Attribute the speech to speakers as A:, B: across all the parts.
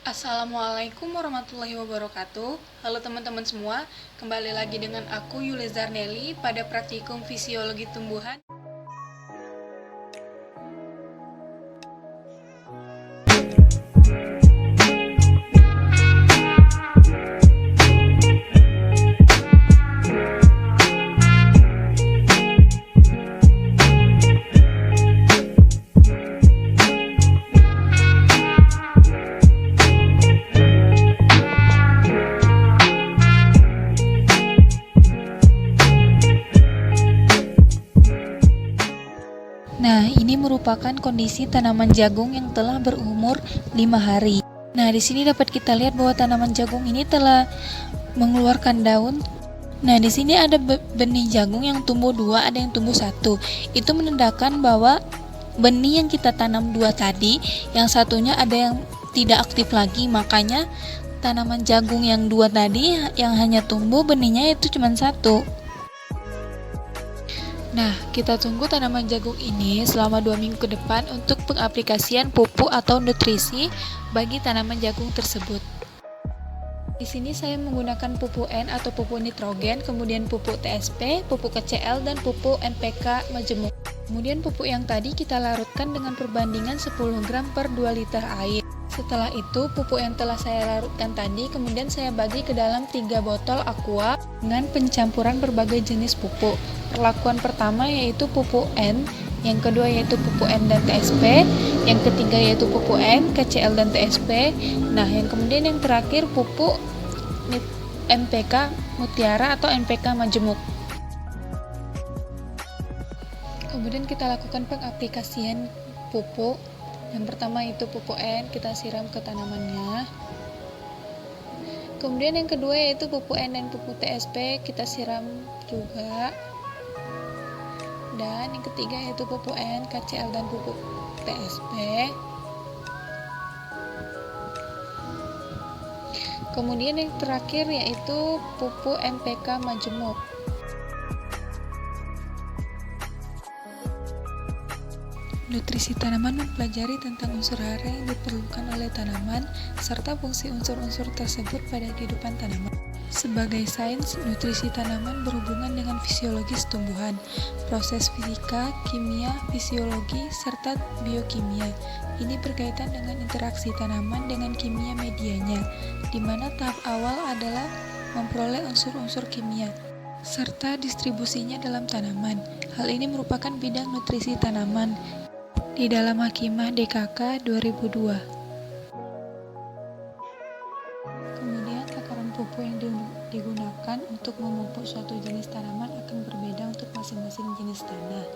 A: Assalamualaikum warahmatullahi wabarakatuh. Halo teman-teman semua, kembali lagi dengan aku Yule Zarneli pada praktikum fisiologi tumbuhan. Nah, ini merupakan kondisi tanaman jagung yang telah berumur 5 hari. Nah, di sini dapat kita lihat bahwa tanaman jagung ini telah mengeluarkan daun. Nah, di sini ada benih jagung yang tumbuh 2, ada yang tumbuh 1. Itu menandakan bahwa benih yang kita tanam 2 tadi, yang satunya ada yang tidak aktif lagi, makanya tanaman jagung yang 2 tadi yang hanya tumbuh benihnya itu cuma 1. Nah, kita tunggu tanaman jagung ini selama 2 minggu ke depan untuk pengaplikasian pupuk atau nutrisi bagi tanaman jagung tersebut. Di sini saya menggunakan pupuk N atau pupuk nitrogen, kemudian pupuk TSP, pupuk KCl, dan pupuk NPK majemuk. Kemudian pupuk yang tadi kita larutkan dengan perbandingan 10 gram per 2 liter air. Setelah itu, pupuk yang telah saya larutkan tadi kemudian saya bagi ke dalam 3 botol aqua dengan pencampuran berbagai jenis pupuk. Perlakuan pertama yaitu pupuk N, yang kedua yaitu pupuk N dan TSP, yang ketiga yaitu pupuk N, KCl dan TSP. Nah, yang kemudian yang terakhir pupuk NPK mutiara atau NPK majemuk. Kemudian kita lakukan pengaplikasian pupuk. Yang pertama itu pupuk N, kita siram ke tanamannya. Kemudian yang kedua yaitu pupuk N dan pupuk TSP, kita siram juga. Dan yang ketiga yaitu pupuk N, KCl, dan pupuk TSP. Kemudian yang terakhir yaitu pupuk NPK majemuk. Nutrisi tanaman mempelajari tentang unsur hara yang diperlukan oleh tanaman serta fungsi unsur-unsur tersebut pada kehidupan tanaman. Sebagai sains, nutrisi tanaman berhubungan dengan fisiologis tumbuhan, proses fisika, kimia, fisiologi, serta biokimia. Ini berkaitan dengan interaksi tanaman dengan kimia medianya, di mana tahap awal adalah memperoleh unsur-unsur kimia serta distribusinya dalam tanaman. Hal ini merupakan bidang nutrisi tanaman di dalam Hakimah DKK 2002. Kemudian takaran pupuk yang digunakan untuk memupuk suatu jenis tanaman akan berbeda untuk masing-masing jenis tanah.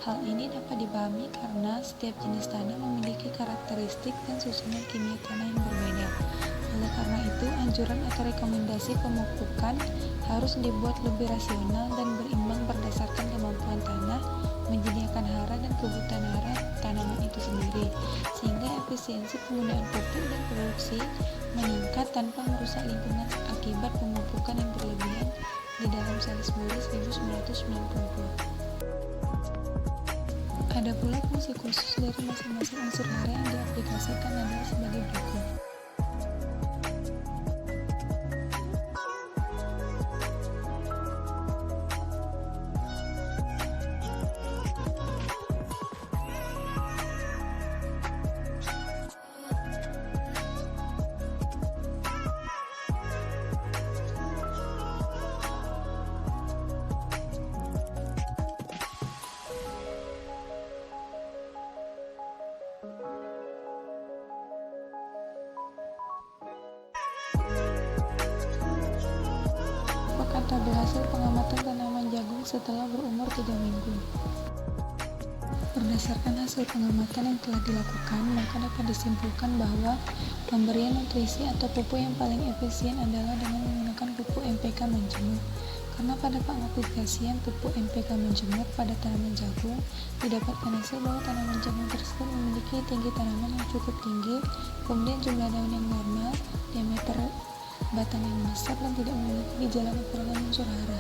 A: Hal ini dapat dipahami karena setiap jenis tanah memiliki karakteristik dan susunan kimia tanah yang berbeda. Oleh karena itu, anjuran atau rekomendasi pemupukan harus dibuat lebih rasional dan berimbang berdasarkan kemampuan tanah, menyediakan hara dan kebutuhan hara tanaman itu sendiri, sehingga efisiensi penggunaan pupuk dan produksi meningkat tanpa merusak lingkungan akibat pemupukan yang berlebihan di dalam Salisbury 1992. Ada pula fungsi khusus dari masing-masing unsur hara yang diaplikasikan adalah sebagai berikut. Tabel hasil pengamatan tanaman jagung setelah berumur 3 minggu. Berdasarkan hasil pengamatan yang telah dilakukan, maka dapat disimpulkan bahwa pemberian nutrisi atau pupuk yang paling efisien adalah dengan menggunakan pupuk NPK majemuk. Karena pada pengaplikasian pupuk NPK majemuk pada tanaman jagung, didapatkan hasil bahwa tanaman jagung tersebut memiliki tinggi tanaman yang cukup tinggi, kemudian jumlah daun yang normal, diameter batang yang besar, dan tidak memiliki gejala kekurangan unsur hara.